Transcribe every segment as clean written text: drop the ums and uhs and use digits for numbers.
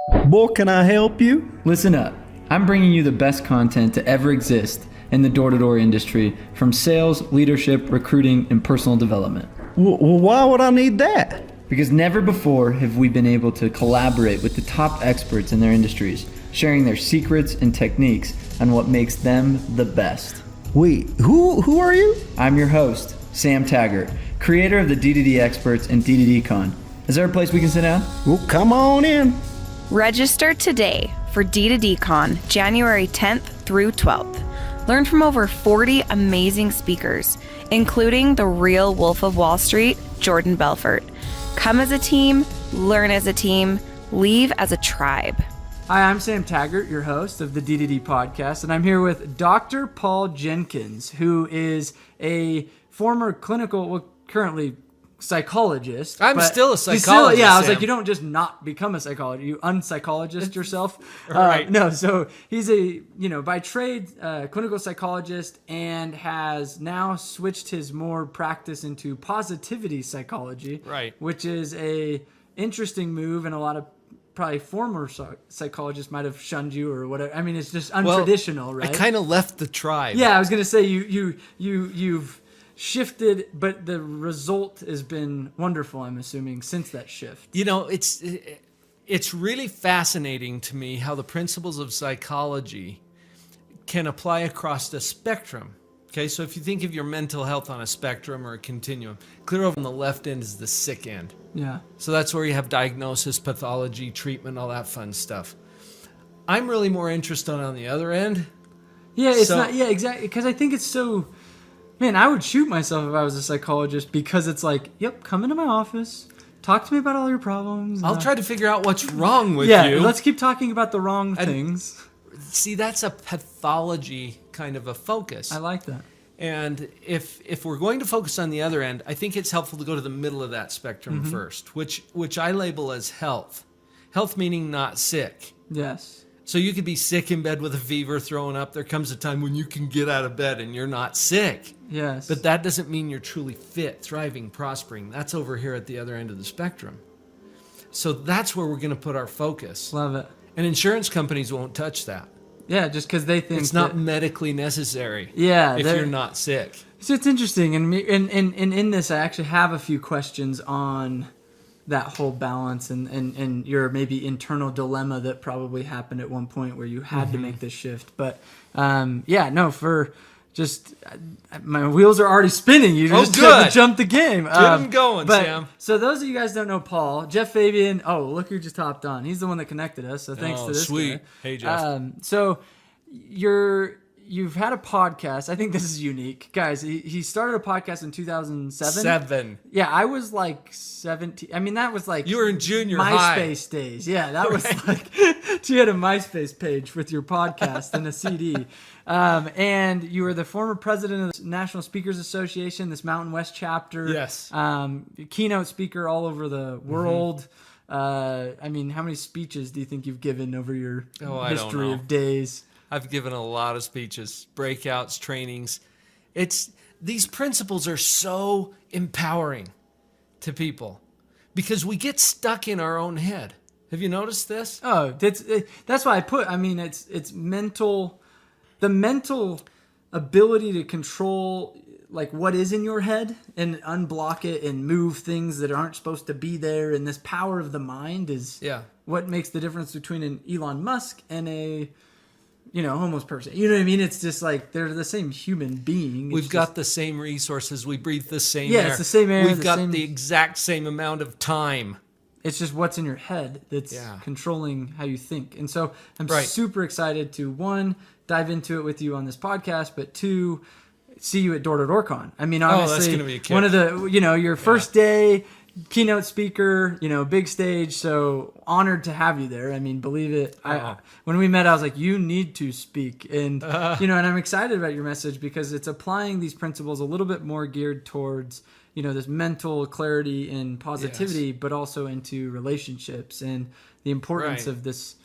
Boy, can I help you? Listen up. I'm bringing you the best content to ever exist in the door-to-door industry, from sales, leadership, recruiting, and personal development. Well, why would I need that? Because never before have we been able to collaborate with the top experts in their industries, sharing their secrets and techniques on what makes them the best. Wait, who are you? I'm your host, Sam Taggart, creator of the D2D Experts and D2D Con. Is there a place we can sit down? Well, come on in. Register today for D2D Con, January 10th through 12th. Learn from over 40 amazing speakers, including the real Wolf of Wall Street, Jordan Belfort. Come as a team, learn as a team, leave as a tribe. Hi, I'm Sam Taggart, your host of the D2D podcast, and I'm here with Dr. Paul Jenkins, who is a former currently psychologist. I'm still a psychologist. I was Sam. like, you don't just not become a psychologist, you unpsychologist yourself. Right. No, so he's a, by trade, clinical psychologist, and has now switched his more practice into positivity psychology. Right. Which is a interesting move, and a lot of probably former psychologists might have shunned you or whatever. I mean, it's just untraditional, right? I kind of left the tribe. Yeah, I was gonna say you've shifted, but the result has been wonderful, I'm assuming, since that shift. It's really fascinating to me how the principles of psychology can apply across the spectrum. Okay, so if you think of your mental health on a spectrum or a continuum, clear over on the left end is the sick end. Yeah. So that's where you have diagnosis, pathology, treatment, all that fun stuff. I'm really more interested on the other end. Yeah, exactly. Because I think it's so... Man, I would shoot myself if I was a psychologist, because it's like, yep, come into my office, talk to me about all your problems. I'll try to figure out what's wrong with you. Yeah, let's keep talking about the wrong things. See, that's a pathology kind of a focus. I like that. And if we're going to focus on the other end, I think it's helpful to go to the middle of that spectrum first, which I label as health. Health meaning not sick. Yes. So you could be sick in bed with a fever, throwing up. There comes a time when you can get out of bed and you're not sick. Yes. But that doesn't mean you're truly fit, thriving, prospering. That's over here at the other end of the spectrum. So that's where we're going to put our focus. Love it. And insurance companies won't touch that. Yeah, just because they think it's not medically necessary. Yeah, if you're not sick. So it's interesting, and in this, I actually have a few questions on that whole balance and your maybe internal dilemma that probably happened at one point where you had to make this shift. But my wheels are already spinning. You just have to jump the game. Get them going, Sam. So those of you guys don't know Paul, Jeff Fabian. Oh, look who just hopped on. He's the one that connected us. So thanks to this sweet. guy. Hey, Jeff. So you've had a podcast. I think this is unique. Guys, he started a podcast in 2007. Yeah, I was like 17. I mean, that was like... You were in junior MySpace days. Yeah, that was like... You had a MySpace page with your podcast and a CD. And you were the former president of the National Speakers Association, this Mountain West chapter. Yes. Keynote speaker all over the world. I mean, how many speeches do you think you've given over your history of days? I've given a lot of speeches, breakouts, trainings. These principles are so empowering to people because we get stuck in our own head. Have you noticed this? Oh, that's why it's mental, the mental ability to control like what is in your head and unblock it and move things that aren't supposed to be there. And this power of the mind is what makes the difference between an Elon Musk and a homeless person. You know what I mean? It's just like they're the same human being. We've got the same resources. We breathe the same air. Yeah, it's the same air. We've got the exact same amount of time. It's just what's in your head that's controlling how you think. And so I'm super excited to, one, dive into it with you on this podcast, but two, see you at Door-to-Door Con. I mean, obviously, that's gonna be a kick. One of the, your first day, keynote speaker, big stage, so honored to have you there. I mean, believe it. When we met, I was like, you need to speak. And, and I'm excited about your message because it's applying these principles a little bit more geared towards, this mental clarity and positivity, but also into relationships and the importance of this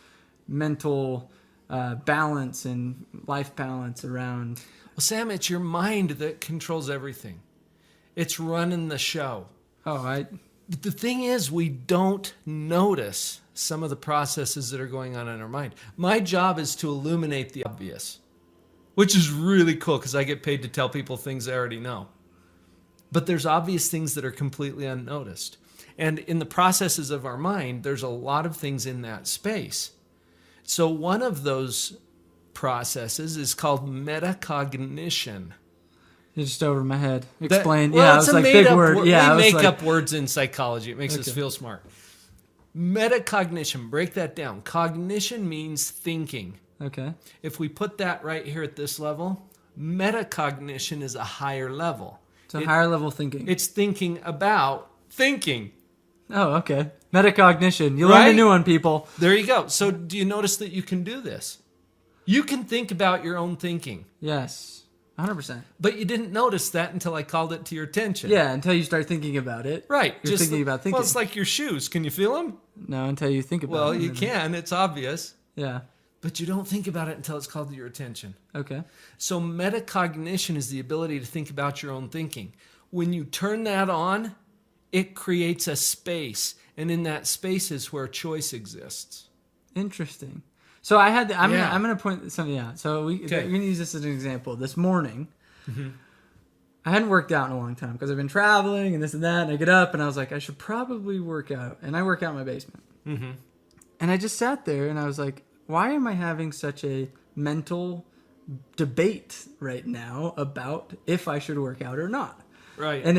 mental balance and life balance around. Well, Sam, it's your mind that controls everything. It's running the show. Oh, But the thing is, we don't notice some of the processes that are going on in our mind. My job is to illuminate the obvious, which is really cool because I get paid to tell people things they already know. But there's obvious things that are completely unnoticed. And in the processes of our mind, there's a lot of things in that space. So one of those processes is called metacognition. It's just over my head. Explain. Well, yeah, it's it was a like big made-up word. word. Yeah, we it was make like, up words in psychology. It makes us feel smart. Metacognition, break that down. Cognition means thinking. Okay. If we put that right here at this level, metacognition is a higher level. So higher level thinking. It's thinking about thinking. Oh, okay. Metacognition. You learned a new one, people. There you go. So do you notice that you can do this? You can think about your own thinking. Yes. 100%. But you didn't notice that until I called it to your attention. Yeah, until you start thinking about it. Right. You're thinking about thinking. Well, it's like your shoes. Can you feel them? No, until you think about it. Well, you can. It's obvious. Yeah. But you don't think about it until it's called to your attention. Okay. So metacognition is the ability to think about your own thinking. When you turn that on, it creates a space. And in that space is where choice exists. Interesting. So I had, I'm Yeah. gonna point something out. So we're gonna use this as an example. This morning, Mm-hmm. I hadn't worked out in a long time because I've been traveling and this and that. And I get up and I was like, I should probably work out. And I work out in my basement. Mm-hmm. And I just sat there and I was like, why am I having such a mental debate right now about if I should work out or not? Right. And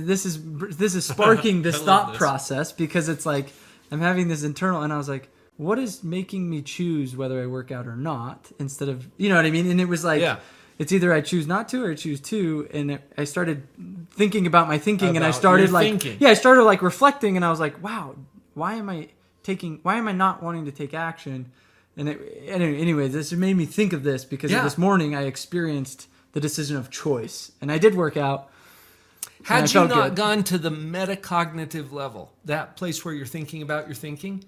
this is sparking this I love thought this. process because it's like I'm having this internal, and I was like, what is making me choose whether I work out or not instead of, you know what I mean? And it was like, Yeah. it's either I choose not to or I choose to. And I started thinking about my thinking, and I About started your like, thinking. yeah, I started like reflecting, and I was like, wow, why am I not wanting to take action? And anyway, this made me think of this because this morning I experienced the decision of choice, and I did work out. Had I you felt not good. gone to the metacognitive level, that place where you're thinking about your thinking,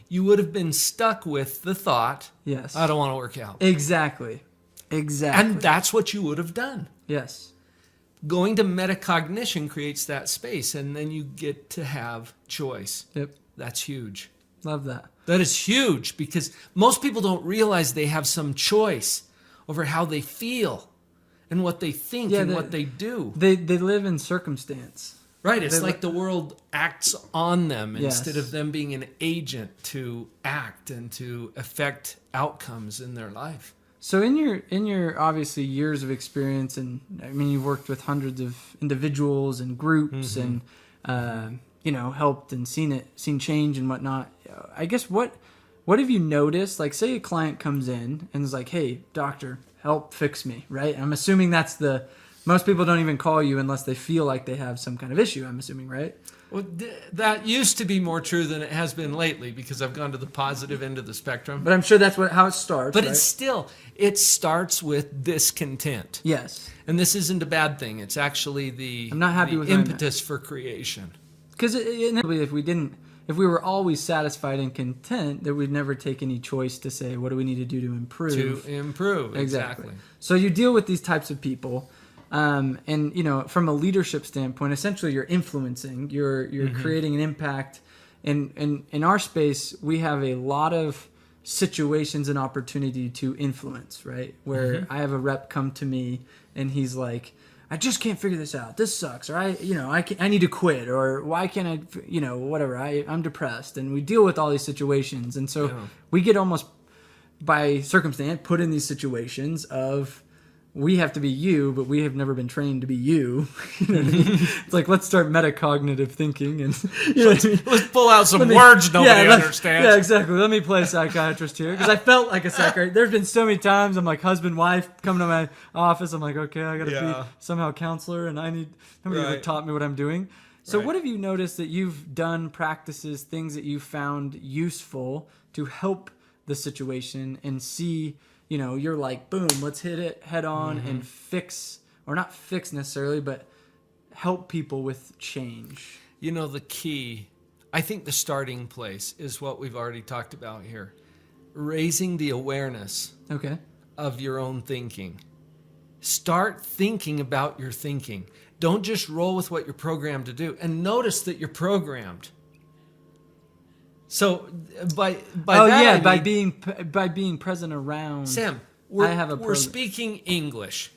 you would have been stuck with the thought, Yes. I don't want to work out. Exactly. And that's what you would have done. Yes. Going to metacognition creates that space, and then you get to have choice. Yep. That's huge. Love that. That is huge because most people don't realize they have some choice over how they feel and what they think and what they do. They live in circumstance. Right. It's they like the world acts on them Yes. instead of them being an agent to act and to affect outcomes in their life. So in your obviously years of experience, and I mean you've worked with hundreds of individuals and groups, and helped and seen change and whatnot. I guess what have you noticed? Like, say a client comes in and is like, "Hey, doctor, help fix me," right? I'm assuming that's most people don't even call you unless they feel like they have some kind of issue. I'm assuming, right? Well, that used to be more true than it has been lately because I've gone to the positive end of the spectrum. But I'm sure that's how it starts. But right? it starts with discontent. Yes. And this isn't a bad thing. It's actually the I'm not happy with impetus for creation. Because inevitably, if we were always satisfied and content, that we'd never take any choice to say, what do we need to do to improve? To improve, exactly. So you deal with these types of people, and from a leadership standpoint, essentially you're influencing, you're creating an impact. And in our space, we have a lot of situations and opportunity to influence, right? Where I have a rep come to me and he's like, I just can't figure this out. This sucks. Or I need to quit. Or why can't I, whatever. I'm depressed. And we deal with all these situations. And so we get almost by circumstance put in these situations of we have to be you, but we have never been trained to be you. You know what I mean? It's like, let's start metacognitive thinking and Let's pull out some words nobody understands. Yeah, exactly. Let me play psychiatrist here because I felt like a psychiatrist. There's been so many times I'm like husband, wife, come to my office. I'm like, okay, I got to be somehow a counselor, and nobody ever taught me what I'm doing. So what have you noticed that you've done, practices, things that you found useful to help the situation and see? You're like, boom, let's hit it head on and fix, or not fix necessarily, but help people with change. The key, I think the starting place is what we've already talked about here. Raising the awareness of your own thinking. Start thinking about your thinking. Don't just roll with what you're programmed to do. And notice that you're programmed. So by that, I mean, by being present around. Sam, we're we're speaking English.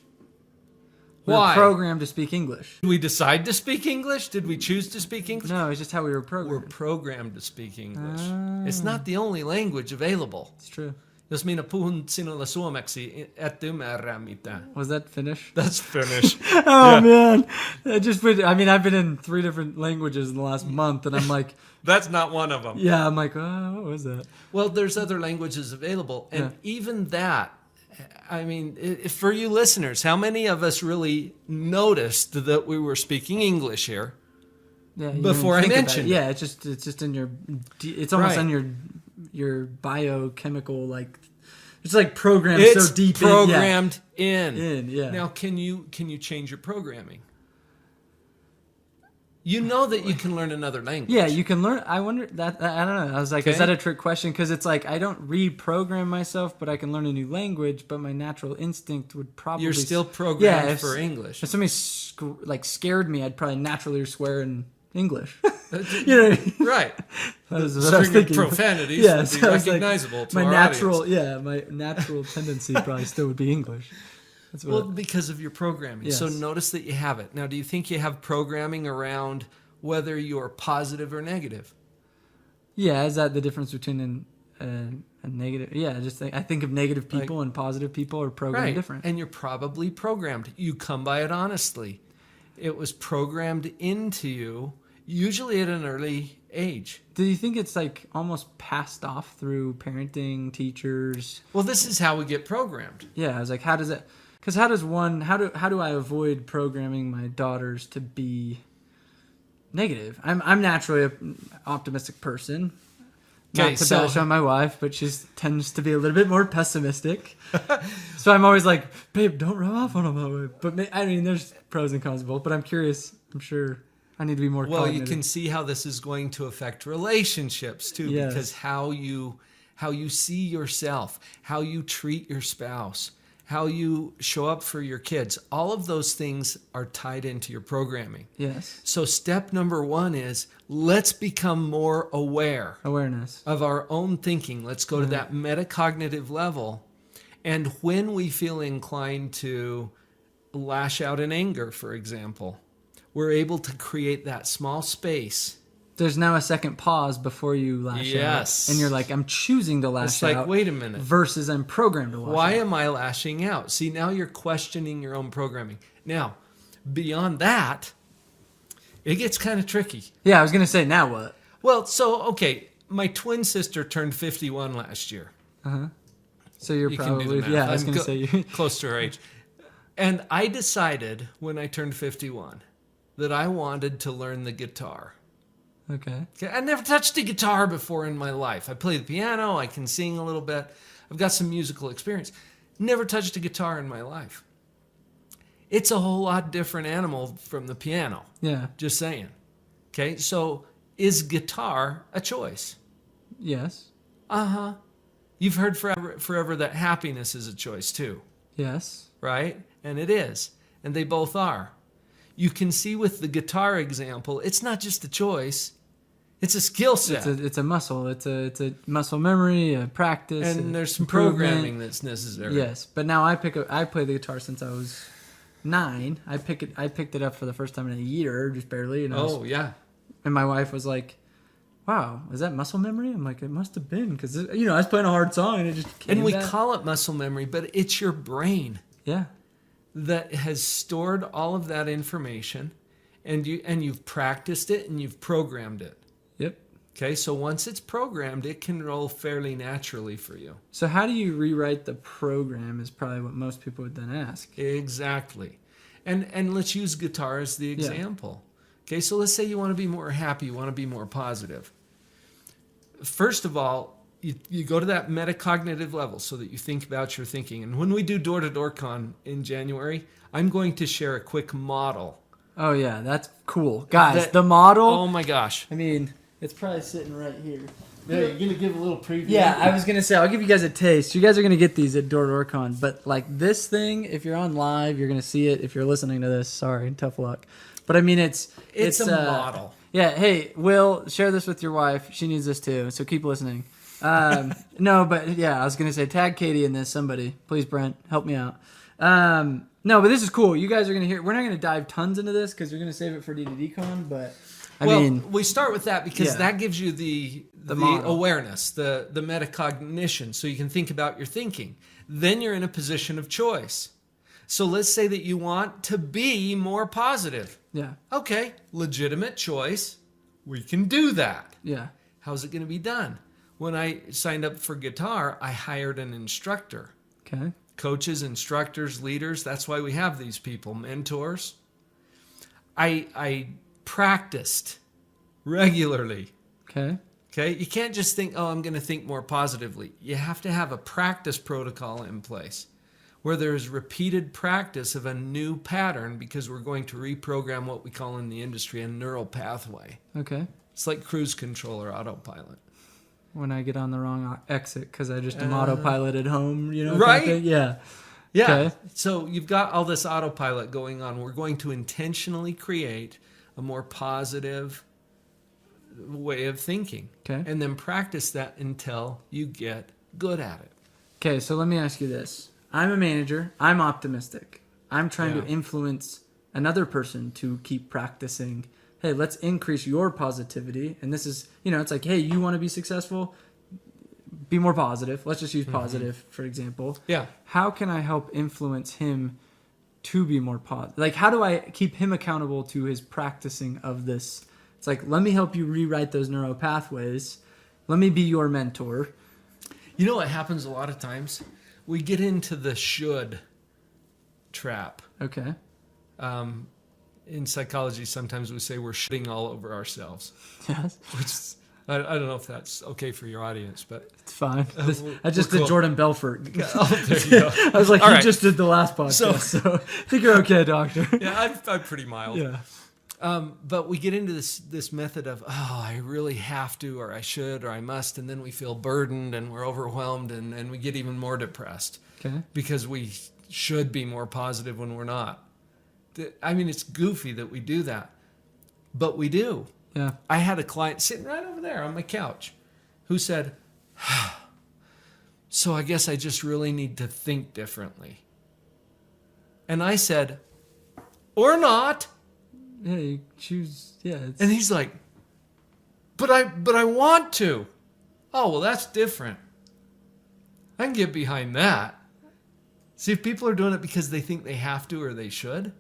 We're Why? programmed to speak English. Did we decide to speak English? Did we choose to speak English? No, it's just how we were We're programmed. programmed to speak English. It's not the only language available. It's true. Jos minä puhun sinulle suomeksi, et ymmärrä mitään. Was that Finnish? That's Finnish. Oh man, I've been in 3 different languages in the last month, and I'm like, That's not one of them. yeah, I'm like, oh, what was that? Well, there's other languages available. And even that, I mean, for you listeners, how many of us really noticed that we were speaking English here? Yeah, you Before didn't I think about mentioned it. Yeah, it's just in your, it's almost Right. on your biochemical, like, it's like programmed It's so deep programmed in. yeah. Now, can you change your programming? You know that you can learn another language. Yeah, you can learn. I wonder that. I don't know. I was like, is Okay. that a trick question? Because it's like I don't reprogram myself, but I can learn a new language. But my natural instinct would probably You're still programmed for English. If somebody scared me, I'd probably naturally swear in English. You know what I mean? Right. That was The what I was string of thinking. profanities Yeah, would so be I was like, recognizable to my our natural, audience. my natural tendency probably still would be English. That's Well, what. because of your programming. Yes. So notice that you have it. Now, do you think you have programming around whether you're positive or negative? Yeah, is that the difference between a negative? Yeah, just I think of negative people and positive people are programmed different. And you're probably programmed. You come by it honestly. It was programmed into you, usually at an early age. Do you think it's like almost passed off through parenting, teachers? Well, this is how we get programmed. Yeah, I was like, how does it? Because how do I avoid programming my daughters to be negative? I'm naturally an optimistic person. Okay, Not to so- bash on my wife, but she tends to be a little bit more pessimistic. So I'm always like, babe, don't rub off on them. But I mean, there's pros and cons of both. But I'm curious. I'm sure I need to be more. Well, cognitive. you can see how this is going to affect relationships too, Yes. because how you see yourself, how you treat your spouse, how you show up for your kids, all of those things are tied into your programming. Yes. So step number 1 is let's become more aware Awareness. of our own thinking. Let's go to that metacognitive level. And when we feel inclined to lash out in anger, for example, we're able to create that small space. There's now a second pause before you lash Yes. out. And you're like, I'm choosing to lash It's like, out. wait a minute. Versus I'm programmed to lash Why out. am I lashing out? See, now you're questioning your own programming. Now, beyond that, it gets kind of tricky. Yeah, I was going to say, now what? Well, so, okay, my twin sister turned 51 last year. So you're You can do probably, the math. yeah, I was I'm going to say, you close to her age. And I decided when I turned 51 that I wanted to learn the guitar. okay. Okay, I never touched a guitar before in my life. I play the piano, I can sing a little bit. I've got some musical experience. Never touched a guitar in my life. It's a whole lot different animal from the piano. Yeah. Just saying. Okay, so is guitar a choice? Yes. Uh-huh. You've heard forever that happiness is a choice too, Yes. right? And it is. And they both are. You can see with the guitar example, it's not just a choice, it's a skill set. It's a muscle. It's a muscle memory, a practice. And there's some improvement. programming that's necessary. Yes, but now I play the guitar since I was 9. I picked it up for the first time in a year, just barely. And Oh, yeah. and my wife was like, "Wow, is that muscle memory?" I'm like, "It must have been because I was playing a hard song and it just came And we back." call it muscle memory, but it's your brain Yeah. that has stored all of that information, and you've practiced it and you've programmed it. Yep. Okay, so once it's programmed, it can roll fairly naturally for you. So how do you rewrite the program is probably what most people would then ask. Exactly. And let's use guitar as the example. Okay, so let's say you want to be more happy, you want to be more positive. First of all, you go to that metacognitive level so that you think about your thinking. And when we do Door-to-Door Con in January, I'm going to share a quick model. Oh yeah, that's cool. Guys, That- the model, Oh my gosh. I mean, it's probably sitting right here. Yeah, you're gonna give a little preview. Yeah, I was gonna say I'll give you guys a taste. You guys are gonna get these at Door but like this thing, if you're on live, you're gonna see it. If you're listening to this, sorry, tough luck. But I mean, it's a model. Yeah. Hey, Will, share this with your wife. She needs this too. So keep listening. No, but yeah, I was gonna say tag Katie in this. Somebody, please, Brent, help me out. No, but this is cool. You guys are gonna hear. We're not gonna dive tons into this because we're gonna save it for D2DCon. But I mean, we start with that because yeah. that gives you the model. awareness, the metacognition, so you can think about your thinking. Then you're in a position of choice. So let's say that you want to be more positive. yeah, Okay, legitimate choice. We can do that. yeah, How's it going to be done? When I signed up for guitar, I hired an instructor. okay, Coaches, instructors, leaders. That's why we have these people, mentors. I practiced regularly. okay, Okay, you can't just think, oh, I'm going to think more positively. You have to have a practice protocol in place where there's repeated practice of a new pattern because we're going to reprogram what we call in the industry a neural pathway. okay. It's like cruise control or autopilot. When I get on the wrong exit because I just am autopiloted home, you know, Right? kind of thing. Yeah. Yeah. Okay. So you've got all this autopilot going on. We're going to intentionally create a more positive way of thinking. Okay. And then practice that until you get good at it. Okay, so let me ask you this. I'm a manager. I'm optimistic. I'm trying to Yeah. influence another person to keep practicing. Hey, let's increase your positivity. And this is, you know, it's like, hey, you want to be successful? Be more positive. Let's just use positive, for example. Yeah. How can I help influence him to be more positive? Like, how do I keep him accountable to his practicing of this? It's like, let me help you rewrite those neural pathways. Let me be your mentor. You know what happens a lot of times? We get into the should trap. Okay. In psychology, sometimes we say we're shitting all over ourselves, Yes. which is, I don't know if that's okay for your audience, but It's fine. we're I just cool. did Jordan Belfort. oh, there you go. I was like, All you right. just did the last podcast, so I think you're okay, doctor. Yeah, I'm pretty mild. Yeah. But we get into this method of, oh, I really have to, or I should, or I must, and then we feel burdened and we're overwhelmed and we get even more depressed Okay. because we should be more positive when we're not. I mean, it's goofy that we do that, but we do. Yeah. I had a client sitting right over there on my couch who said, so I guess I just really need to think differently. And I said, or not. Yeah, you choose. Yeah. It's, And he's like, but I want to. Oh, well, that's different. I can get behind that. See, if people are doing it because they think they have to or they should,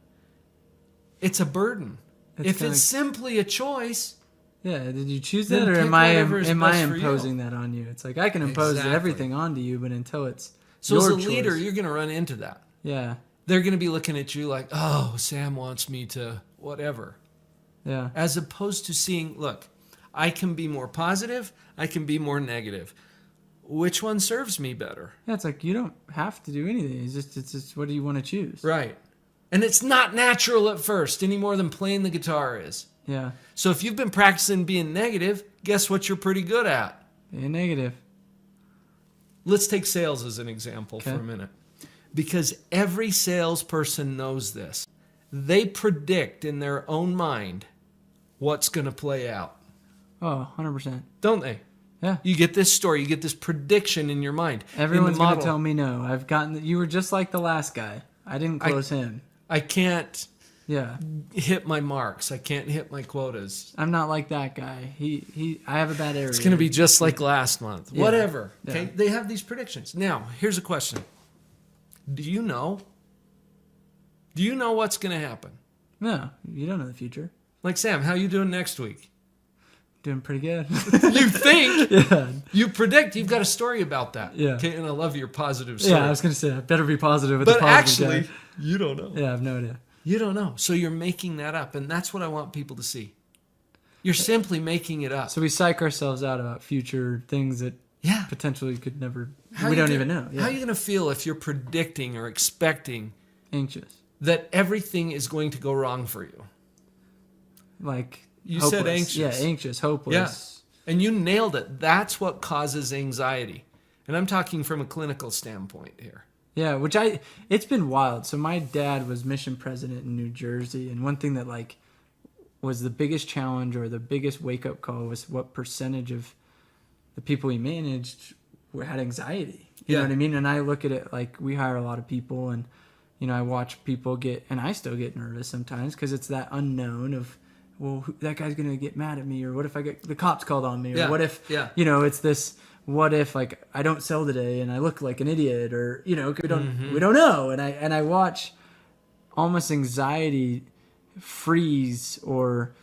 it's a burden. If kinda- it's simply a choice, yeah. Did you choose Then that, or pick am I whatever is am I best for you. imposing that on you? It's like I can impose Exactly. everything onto you, but until it's so your as a choice. leader, you're going to run into that. Yeah. They're going to be looking at you like, oh, Sam wants me to whatever. Yeah. As opposed to seeing, look, I can be more positive, I can be more negative. Which one serves me better? Yeah. It's like you don't have to do anything. It's just what do you want to choose? Right. And it's not natural at first any more than playing the guitar is. Yeah. So if you've been practicing being negative, guess what you're pretty good at? Being negative. Let's take sales as an example for Okay. a minute. Because every salesperson knows this. They predict in their own mind what's going to play out. Oh, 100%. Don't they? Yeah. You get this story, you get this prediction in your mind. Everyone's in the going to model. tell me no. I've gotten. You were just like the last guy. I didn't close him. I can't Yeah. hit my marks. I can't hit my quotas. I'm not like that guy. I have a bad area. It's going to be just like last month. Yeah. Whatever. Okay? Yeah. They have these predictions. Now, here's a question. Do you know? Do you know what's going to happen? No, you don't know the future. Like, Sam, how you doing next week? Doing pretty good. You think. Yeah. You predict. You've got a story about that. Yeah. Okay, and I love your positive story. Yeah, I was going to say, I better be positive with the But positive actually, guy. you don't know. Yeah, I have no idea. You don't know. So you're making that up. And that's what I want people to see. You're simply making it up. So we psych ourselves out about future things that Yeah. potentially could never, How we you don't gonna- even know. How Yeah. are you going to feel if you're predicting or expecting Anxious. that everything is going to go wrong for you? Like, You hopeless. said anxious. Yeah, anxious, hopeless. And you nailed it. That's what causes anxiety. And I'm talking from a clinical standpoint here. Yeah, it's been wild. So my dad was mission president in New Jersey, and one thing that like was the biggest challenge or the biggest wake up call was what percentage of the people he managed had anxiety. You know what I mean? And I look at it like we hire a lot of people, and I watch people get, and I still get nervous sometimes because it's that unknown of, well, that guy's gonna get mad at me, or what if I get the cops called on me, or what if it's this. What if like I don't sell today and I look like an idiot, or we don't know, and I watch almost anxiety freeze or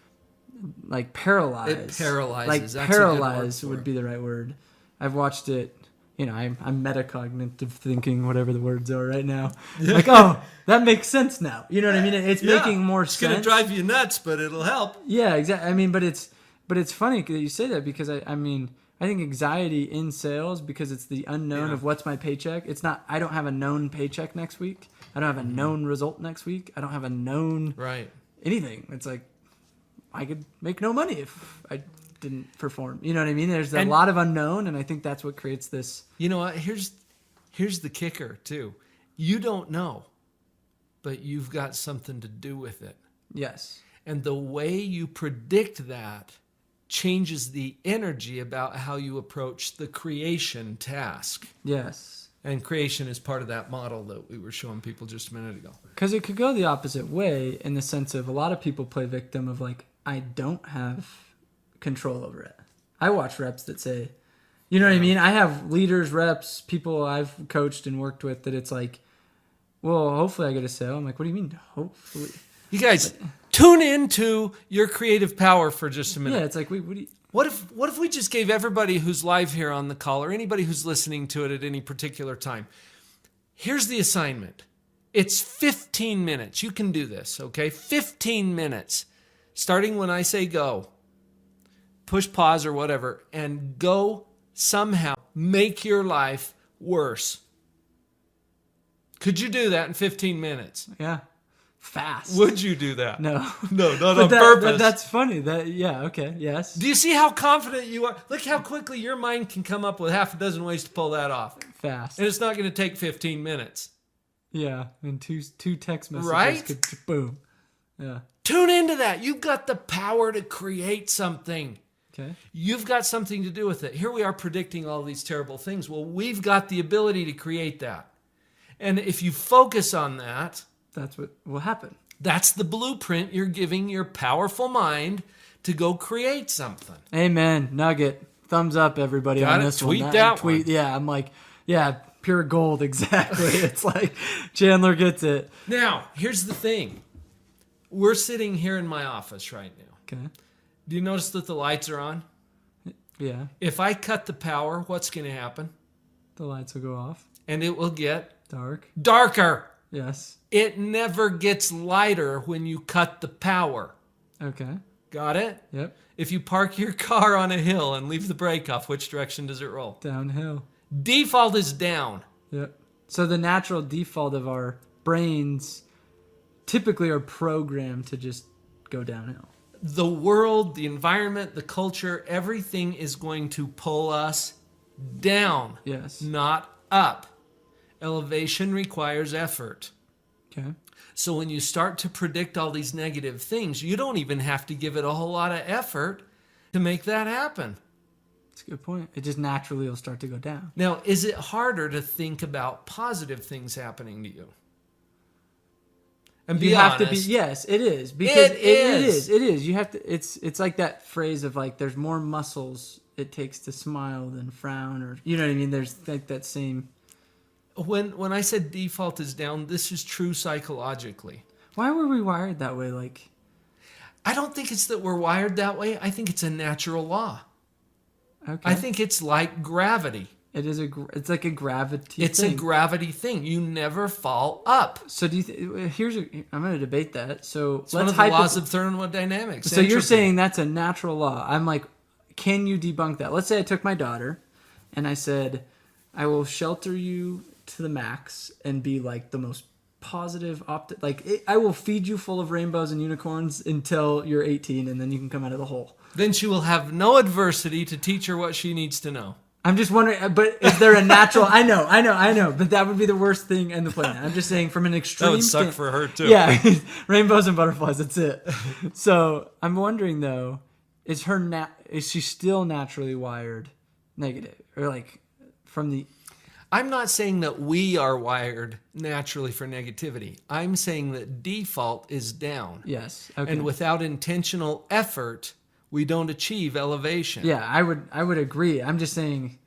like paralyze. It paralyzes. Like That's paralyze a good word would be the right word. I've watched it. I'm metacognitive thinking, whatever the words are right now. Like, oh, that makes sense now. You know what I mean? It's making more sense. It's gonna drive you nuts, but it'll help. Yeah, exactly. I mean, but it's funny that you say that, because I think anxiety in sales, because it's the unknown of what's my paycheck. It's not, I don't have a known paycheck next week. I don't have a known result next week. I don't have a known anything. It's like, I could make no money if I didn't perform. You know what I mean? There's a lot of unknown, and I think that's what creates this. You know what? Here's the kicker too. You don't know, but you've got something to do with it. Yes. And the way you predict that changes the energy about how you approach the creation task. Yes. And creation is part of that model that we were showing people just a minute ago. Because it could go the opposite way, in the sense of a lot of people play victim of like, I don't have control over it. I watch reps that say, you know what I mean? I have leaders, reps, people I've coached and worked with that it's like, well, hopefully I get a sale. I'm like, what do you mean, hopefully? You guys, tune into your creative power for just a minute. Yeah, it's like, wait, what if we just gave everybody who's live here on the call, or anybody who's listening to it at any particular time, here's the assignment. It's 15 minutes. You can do this, okay? 15 minutes. Starting when I say go. Push pause or whatever, and go somehow make your life worse. Could you do that in 15 minutes? Yeah. Fast. Would you do that? No. No, not on purpose. That's funny. Okay, yes. Do you see how confident you are? Look how quickly your mind can come up with half a dozen ways to pull that off. Fast. And it's not going to take 15 minutes. Yeah, and two text messages right? could boom. Yeah. Tune into that. You've got the power to create something. Okay. You've got something to do with it. Here we are predicting all these terrible things. Well, we've got the ability to create that. And if you focus on that, that's what will happen. That's the blueprint you're giving your powerful mind to go create something. Amen. Nugget. Thumbs up, everybody, Got on it? this Tweet one. that Tweet. one. Yeah, I'm like, yeah, pure gold. Exactly. It's like Chandler gets it. Now, here's the thing. We're sitting here in my office right now. Okay. Do you notice that the lights are on? Yeah. If I cut the power, what's going to happen? The lights will go off. And it will get darker. Yes. It never gets lighter when you cut the power. Okay. Got it? Yep. If you park your car on a hill and leave the brake off, which direction does it roll? Downhill. Default is down. Yep. So the natural default of our brains typically are programmed to just go downhill. The world, the environment, the culture, everything is going to pull us down. Yes. Not up. Elevation requires effort. Okay. So when you start to predict all these negative things, you don't even have to give it a whole lot of effort to make that happen. That's a good point. It just naturally will start to go down. Now, is it harder to think about positive things happening to you? And you have to be, yes, it is. Because it is. You have to, it's like that phrase of like, there's more muscles it takes to smile than frown, or, you know what I mean? There's like that same. When I said default is down, this is true psychologically. Why were we wired that way? Like, I don't think it's that we're wired that way. I think it's a natural law. Okay. I think it's like gravity. It's like a gravity It's thing. a gravity thing. You never fall up. So do you I'm going to debate that. So it's one of the laws of thermodynamics. So you're saying that's a natural law. I'm like, can you debunk that? Let's say I took my daughter and I said, I will shelter you to the max and be like the most positive I will feed you full of rainbows and unicorns until you're 18, and then you can come out of the hole. Then she will have no adversity to teach her what she needs to know. I'm just wondering, but is there a natural? I know, but that would be the worst thing in the planet. I'm just saying from an extreme. That would suck for her too. Yeah, rainbows and butterflies. That's it. So I'm wondering though, is she still naturally wired negative, or like from the? I'm not saying that we are wired naturally for negativity. I'm saying that default is down. Yes. Okay. And without intentional effort, we don't achieve elevation. Yeah, I would agree. I'm just saying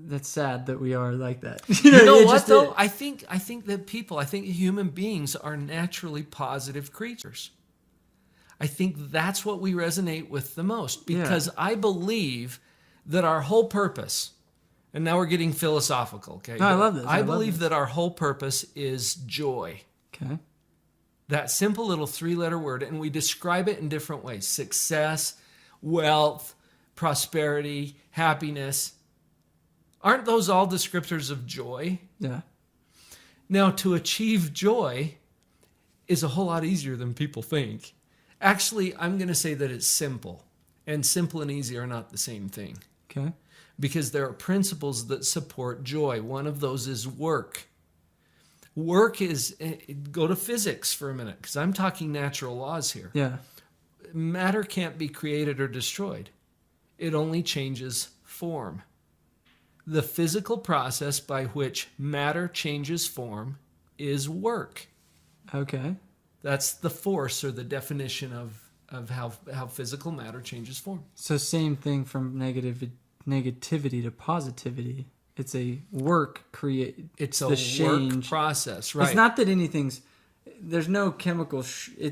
that's sad that we are like that. You know what though? I think that human beings are naturally positive creatures. I think that's what we resonate with the most, because I believe that our whole purpose, and now we're getting philosophical, okay? No, I love this. I believe that our whole purpose is joy. Okay. That simple little 3-letter word, and we describe it in different ways: success, wealth, prosperity, happiness. Aren't those all descriptors of joy? Yeah. Now, to achieve joy is a whole lot easier than people think. Actually, I'm going to say that it's simple, and simple and easy are not the same thing, Okay. because there are principles that support joy. One of those is work. Work is, go to physics for a minute, because I'm talking natural laws here. Yeah. Matter can't be created or destroyed. It only changes form. The physical process by which matter changes form is work. Okay. That's the force or the definition of how physical matter changes form. So same thing from negativity to positivity. It's a work It's a the work change. process, right? It's not that there's no chemical.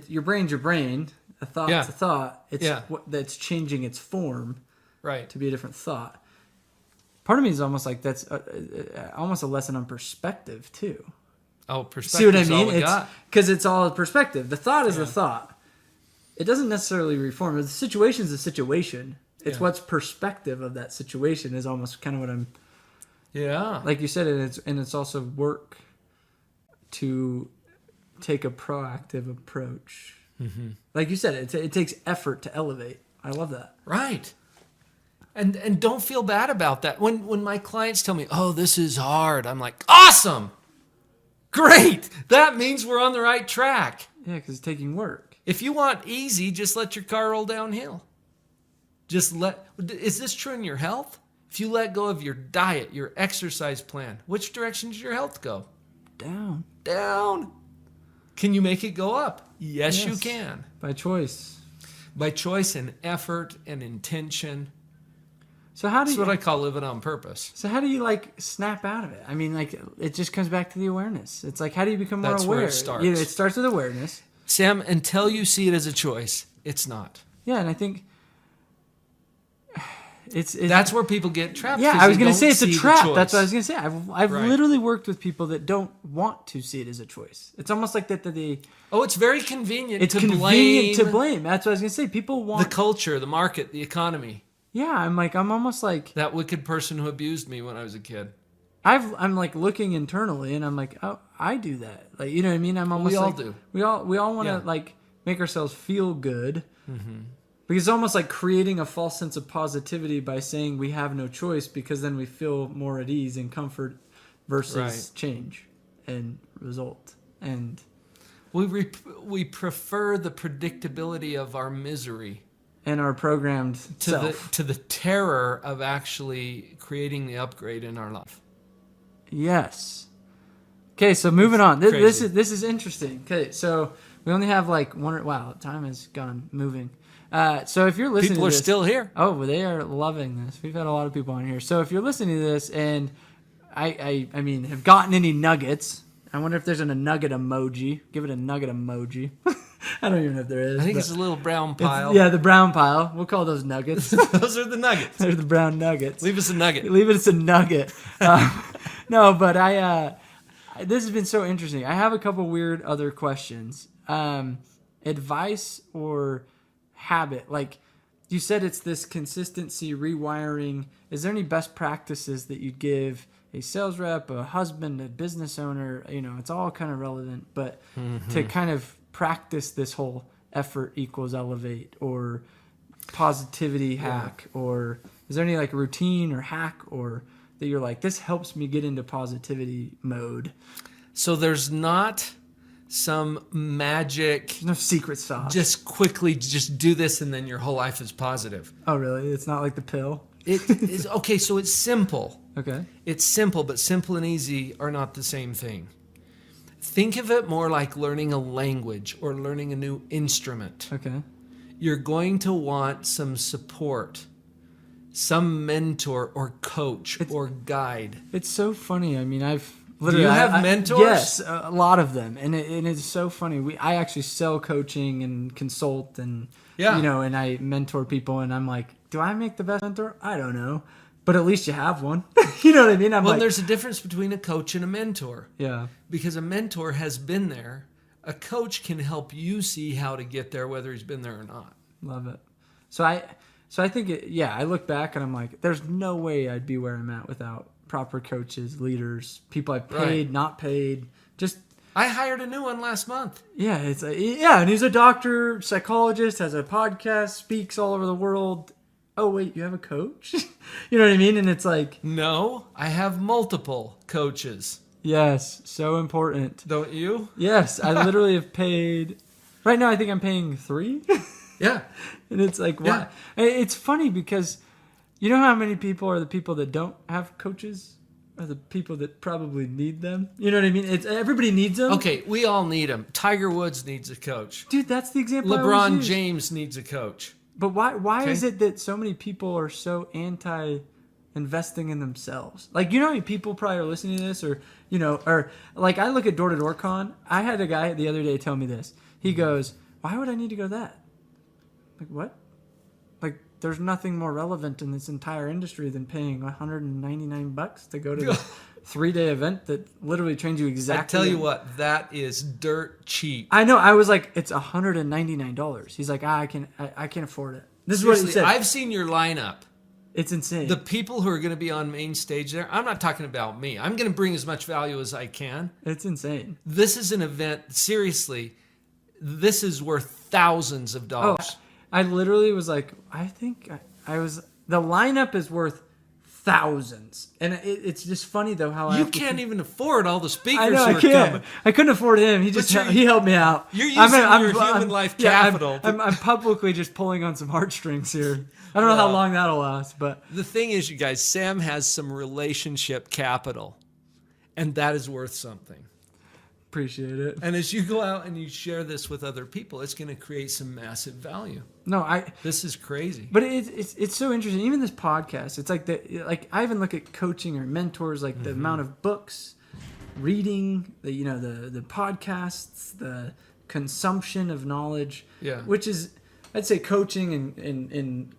Your brain's your brain. A thought's a thought. It's that's changing its form right. to be a different thought. Part of me is almost like that's almost a lesson on perspective too. Oh, perspective. See what I mean? Because it's all perspective. The thought is the thought. It doesn't necessarily reform. The situation is a situation. It's what's perspective of that situation is almost kind of what I'm. Yeah. Like you said, it's also work to take a proactive approach. Mm-hmm. Like you said, it takes effort to elevate. I love that. Right. And don't feel bad about that. When my clients tell me, "Oh, this is hard," I'm like, "Awesome, great. That means we're on the right track." Yeah, because it's taking work. If you want easy, just let your car roll downhill. Is this true in your health? If you let go of your diet, your exercise plan, which direction does your health go? Down. Can you make it go up? Yes, you can. By choice. By choice and effort and intention. So how do That's you? what I call living on purpose. So how do you snap out of it? I mean, it just comes back to the awareness. It's like, how do you become more That's aware? where it starts. It starts with awareness. Sam, until you see it as a choice, it's not. Yeah, and I think it's that's where people get trapped. Yeah, 'cause I was they going to say don't it's a see the trap. choice. That's what I was going to say. I've Right. literally worked with people that don't want to see it as a choice. It's almost like that they. Oh, it's very convenient. It's to convenient to blame blame. That's what I was going to say. People want the culture, the market, the economy. Yeah, I'm almost like That wicked person who abused me when I was a kid. I'm like looking internally, and I'm like, oh, I do that. Like, you know what I mean? I'm almost We all like, do. We all want to like make ourselves feel good. Mm-hmm. Because it's almost like creating a false sense of positivity by saying we have no choice, because then we feel more at ease and comfort versus change and result. And we prefer the predictability of our misery our programmed self. to the terror of actually creating the upgrade in our life. Yes. Okay, so moving on. This crazy. is interesting. Okay, so we only have like one. Wow, time has gone moving. So if you're listening, People to are this, still here. Oh, well, they are loving this. We've had a lot of people on here. So if you're listening to this and I mean, have gotten any nuggets, I wonder if there's a nugget emoji. Give it a nugget emoji. I don't even know if there is. I think but it's a little brown pile. yeah, the brown pile. We'll call those nuggets. Those are the nuggets. They're the brown nuggets. Leave us a nugget. Leave it as a nugget. No, but this has been so interesting. I have a couple weird other questions. Advice or habit? Like you said, it's this consistency, rewiring. Is there any best practices that you'd give a sales rep, a husband, a business owner, it's all kind of relevant, but to kind of practice this whole effort equals elevate or positivity hack, or is there any like routine or hack or that you're like, this helps me get into positivity mode? So there's not some magic, There's no secret sauce. just quickly just do this and then your whole life is positive. Oh, really? It's not like the pill? It is okay, so it's simple. Okay. It's simple, but simple and easy are not the same thing. Think of it more like learning a language or learning a new instrument. Okay. You're going to want some support, some mentor or coach or guide. It's so funny. I mean, I've Do literally... you have mentors? Yes, a lot of them. And it's so funny. I actually sell coaching and consult and, and I mentor people, and I'm like, do I make the best mentor? I don't know. But at least you have one. You know what I mean? Well, there's a difference between a coach and a mentor. Yeah. Because a mentor has been there. A coach can help you see how to get there, whether he's been there or not. Love it. So I think, I look back and I'm like, there's no way I'd be where I'm at without proper coaches, leaders, people I've paid, not paid. Just, I hired a new one last month. yeah, and he's a doctor, psychologist, has a podcast, speaks all over the world. Oh, wait, you have a coach? You know what I mean? And it's like, No, I have multiple coaches. yes, so important. Don't you? Yes, I literally have paid, right now I think I'm paying 3. Yeah. And it's like, why? It's funny because you know how many people are the people that don't have coaches? Are the people that probably need them? You know what I mean? Everybody needs them. Okay, we all need them. Tiger Woods needs a coach. Dude, that's the example I always LeBron use. James needs a coach. But why Okay. is it that so many people are so anti-investing in themselves? Like, you know how many people probably are listening to this, or like I look at Door to Door Con. I had a guy the other day tell me this. He goes, "Why would I need to go to that?" Like, what? Like, there's nothing more relevant in this entire industry than paying $199 to go to this 3-day event that literally trains you exactly. I tell you what, that is dirt cheap. I know. I was like, it's $199. He's like, I can't afford it. This is what he Seriously, said. I've seen your lineup. It's insane. The people who are going to be on main stage there, I'm not talking about me. I'm going to bring as much value as I can. It's insane. This is an event, seriously, this is worth thousands of dollars. I literally was like, I think the lineup is worth thousands. And it's just funny though how You can't even afford all the speakers I know, who I are can't. coming. I couldn't afford him. He helped me out. You're using your human life capital. I'm publicly just pulling on some heartstrings here. I don't know how long that'll last, but The thing is, you guys, Sam has some relationship capital, and that is worth something. appreciate it. And as you go out and you share this with other people, it's going to create some massive value. No, This is crazy. But it's so interesting. Even this podcast, it's like I even look at coaching or mentors, like the amount of books, reading, the podcasts, the consumption of knowledge. Yeah. Which is, I'd say, coaching and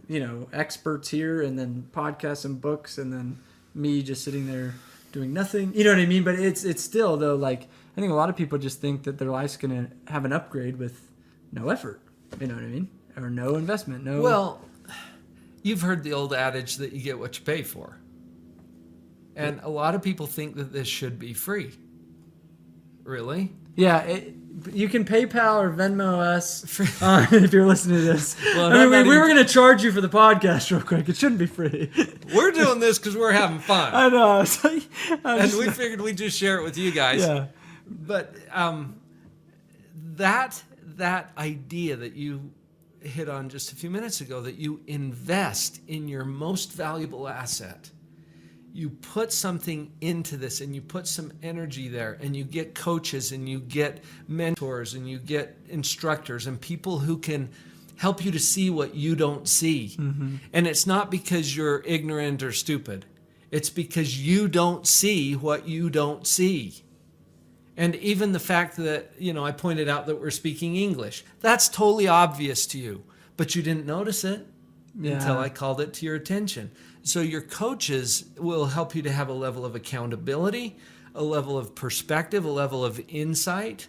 experts here, and then podcasts and books, and then me just sitting there doing nothing. You know what I mean? But it's still though, like, I think a lot of people just think that their life's gonna have an upgrade with no effort. You know what I mean? Or no investment. No. Well, you've heard the old adage that you get what you pay for. And a lot of people think that this should be free. Really? Yeah, you can PayPal or Venmo us if you're listening to this. Well, I mean, we were going to charge you for the podcast real quick. It shouldn't be free. We're doing this because we're having fun. I know. It's like, And we figured we'd just share it with you guys. Yeah. But that idea that you hit on just a few minutes ago, that you invest in your most valuable asset, you put something into this and you put some energy there, and you get coaches and you get mentors and you get instructors and people who can help you to see what you don't see. Mm-hmm. And it's not because you're ignorant or stupid. It's because you don't see what you don't see. And even the fact that, I pointed out that we're speaking English, that's totally obvious to you, but you didn't notice it until I called it to your attention. So your coaches will help you to have a level of accountability, a level of perspective, a level of insight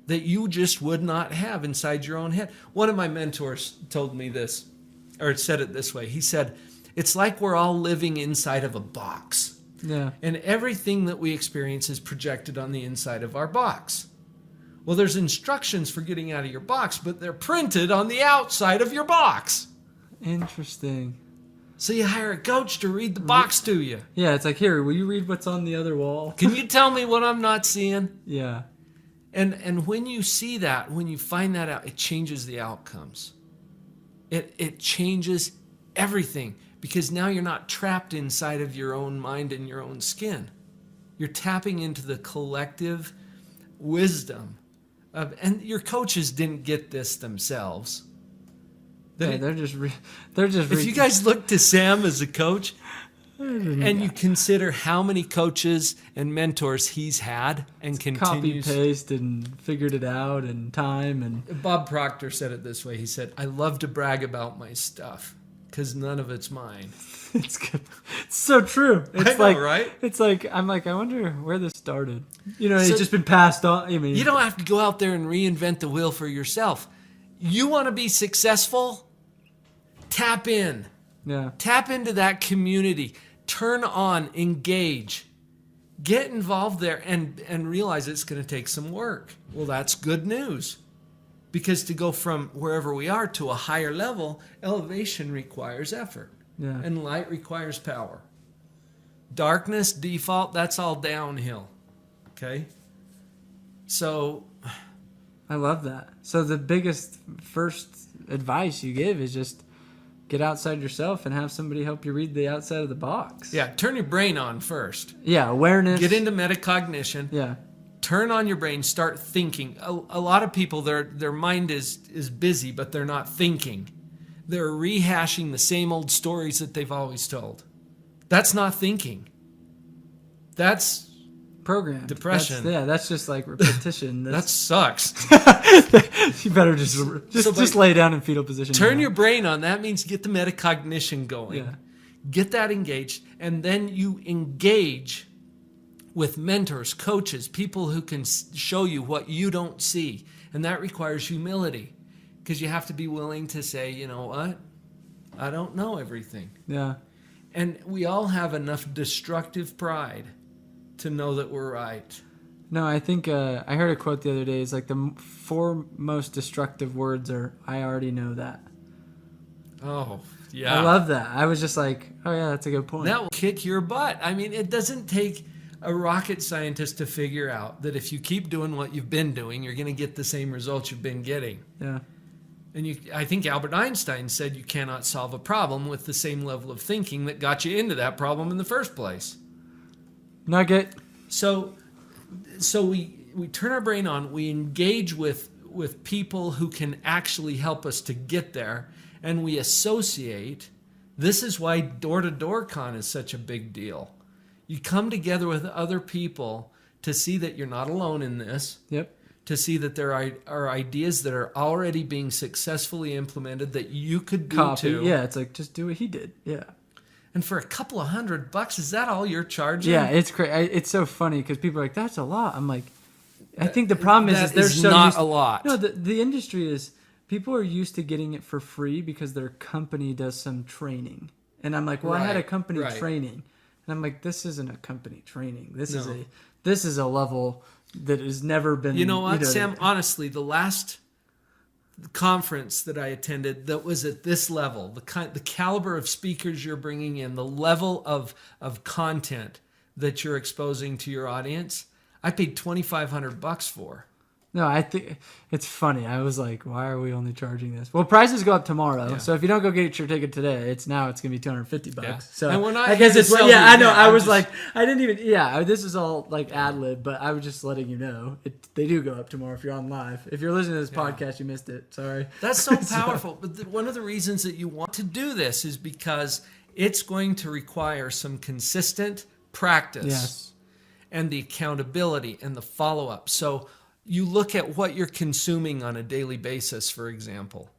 that you just would not have inside your own head. One of my mentors told me this, or said it this way. He said, it's like we're all living inside of a box. Yeah. And everything that we experience is projected on the inside of our box. Well, there's instructions for getting out of your box, but they're printed on the outside of your box. Interesting. So you hire a coach to read the box to you. Yeah, it's like, here, will you read what's on the other wall? Can you tell me what I'm not seeing? Yeah. And when you see that, when you find that out, it changes the outcomes. It changes everything, because now you're not trapped inside of your own mind and your own skin. You're tapping into the collective wisdom and your coaches didn't get this themselves. Yeah, they're just If you guys look to Sam as a coach and you consider how many coaches and mentors he's had and continues. copy paste and figured it out and time and Bob Proctor said it this way. He said, I love to brag about my stuff because none of it's mine. it's good. It's so true. It's I know, like, right? It's like, I'm like, I wonder where this started. You know, So- it's just been passed on. I mean, You don't have to go out there and reinvent the wheel for yourself. You want to be successful? Tap in. yeah. Tap into that community. Turn on, engage. Get involved there and realize it's going to take some work. Well, that's good news. Because to go from wherever we are to a higher level, elevation requires effort. Yeah. And light requires power. Darkness, default, that's all downhill. Okay? So, I love that. So the biggest first advice you give is just get outside yourself and have somebody help you read the outside of the box. yeah, turn your brain on first. Yeah, awareness. Get into metacognition. Yeah. Turn on your brain, start thinking. A lot of people, their mind is busy, but they're not thinking. They're rehashing the same old stories that they've always told. That's not thinking. That's Program. Depression. That's just like repetition. that sucks. You better just lay down in fetal position. Turn now. your brain on. That means get the metacognition going. Yeah. Get that engaged, and then you engage with mentors, coaches, people who can show you what you don't see. And that requires humility, because you have to be willing to say, you know what? I don't know everything. Yeah. And we all have enough destructive pride to know that we're right. No, I think I heard a quote the other day. It's like the four most destructive words are, I already know that. Oh, yeah. I love that. I was just like, oh yeah, that's a good point. That will kick your butt. I mean, it doesn't take a rocket scientist to figure out that if you keep doing what you've been doing, you're going to get the same results you've been getting. Yeah. And I think Albert Einstein said you cannot solve a problem with the same level of thinking that got you into that problem in the first place. Nugget. So we turn our brain on, we engage with people who can actually help us to get there, and we associate. This is why door-to-door con is such a big deal. You come together with other people to see that you're not alone in this, Yep. to see that there are ideas that are already being successfully implemented that you could do Copy. too. Yeah, it's like, just do what he did. Yeah. And for a couple of $100, is that all you're charging? Yeah, it's crazy. It's so funny because people are like, that's a lot. I'm like, I think the problem is That they're is so not used, a lot. No, the industry is, people are used to getting it for free because their company does some training. And I'm like, well, I had a Right, company right. training. And I'm like, this isn't a company training. This No. is a level that has never been. You know what, Sam? Honestly, the last conference that I attended that was at this level, the caliber of speakers you're bringing in, the level of content that you're exposing to your audience, I paid $2,500 for. No, I think it's funny. I was like, why are we only charging this? Well, prices go up tomorrow. Yeah. So if you don't go get your ticket today, it's going to be $250. Yeah. So And we're not I guess here it's to sell yeah, you. I know. Yeah, I I'm was just- like, I didn't even, yeah, this is all like ad lib, but I was just letting you know. They do go up tomorrow if you're on live. If you're listening to this podcast, you missed it. Sorry. That's so powerful. But one of the reasons that you want to do this is because it's going to require some consistent practice. Yes. And the accountability and the follow-up. So you look at what you're consuming on a daily basis, for example.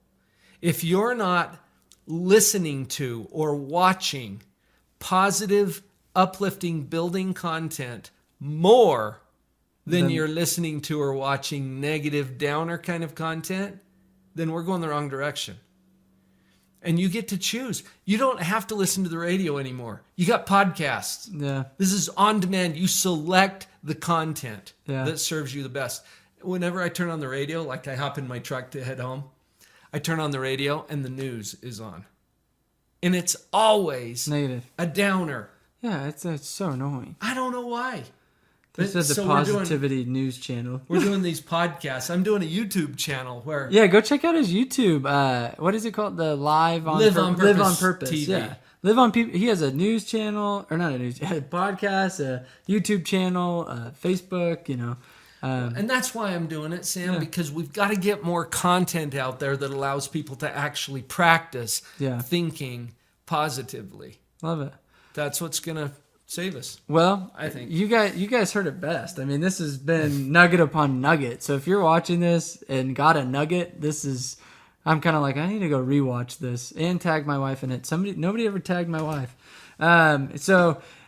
If you're not listening to or watching positive, uplifting, building content more than you're listening to or watching negative, downer kind of content, then we're going the wrong direction. and you get to choose. You don't have to listen to the radio anymore. You got podcasts. Yeah. This is on demand. You select the content Yeah. that serves you the best. Whenever I turn on the radio, like I hop in my truck to head home, I turn on the radio and the news is on. And it's always Negative. a downer. Yeah, it's so annoying. I don't know why. This is the So positivity news channel. We're doing these podcasts. I'm doing a YouTube channel where Yeah, go check out his YouTube. What is it called? The Live on Live on Live on Purpose Purpose. TV. Yeah, Live on People. He has a news channel, or not a news, a podcast, a YouTube channel, Facebook. and that's why I'm doing it, Sam, Yeah. because we've got to get more content out there that allows people to actually practice Yeah. thinking positively. Love it. That's what's going to save us. Well, I think. you guys heard it best. I mean, this has been nugget upon nugget. So if you're watching this and got a nugget, I'm kind of like, I need to go rewatch this and tag my wife in it. Nobody ever tagged my wife.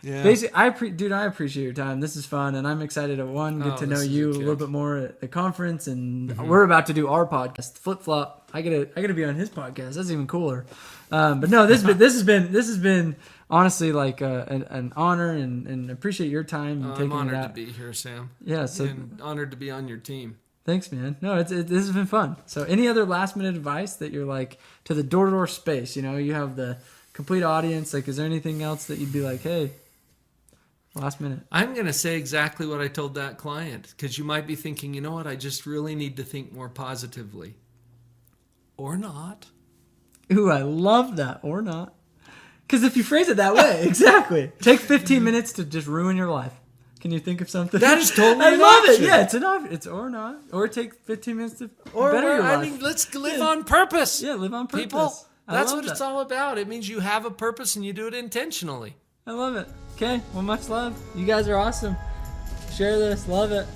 Basically, I appreciate your time. This is fun, and I'm excited to get to know this is you a a kid. little bit more at the conference, and we're about to do our podcast, Flip Flop. I gotta be on his podcast. That's even cooler. But no, this has been honestly like an honor, and appreciate your time and taking I'm it honored to out. be here, Sam. Yeah, so And honored to be on your team. thanks, man. No, this has been fun. So any other last minute advice that you're like to the door-to-door space? You have the complete audience. Like, is there anything else that you'd be like, hey, last minute? I'm going to say exactly what I told that client, because you might be thinking, you know what, I just really need to think more positively. Or not. Ooh, I love that. Or not. Because if you phrase it that way, exactly. Take 15 minutes to just ruin your life. Can you think of something? That is totally I an love option. it. Yeah, it's an option. It's or not. Or take 15 minutes to Or better your life. I mean, let's live on purpose. Yeah, live on purpose. People, I that's love what it's that. all about. It means you have a purpose and you do it intentionally. I love it. Okay, well, much love. You guys are awesome. Share this. Love it.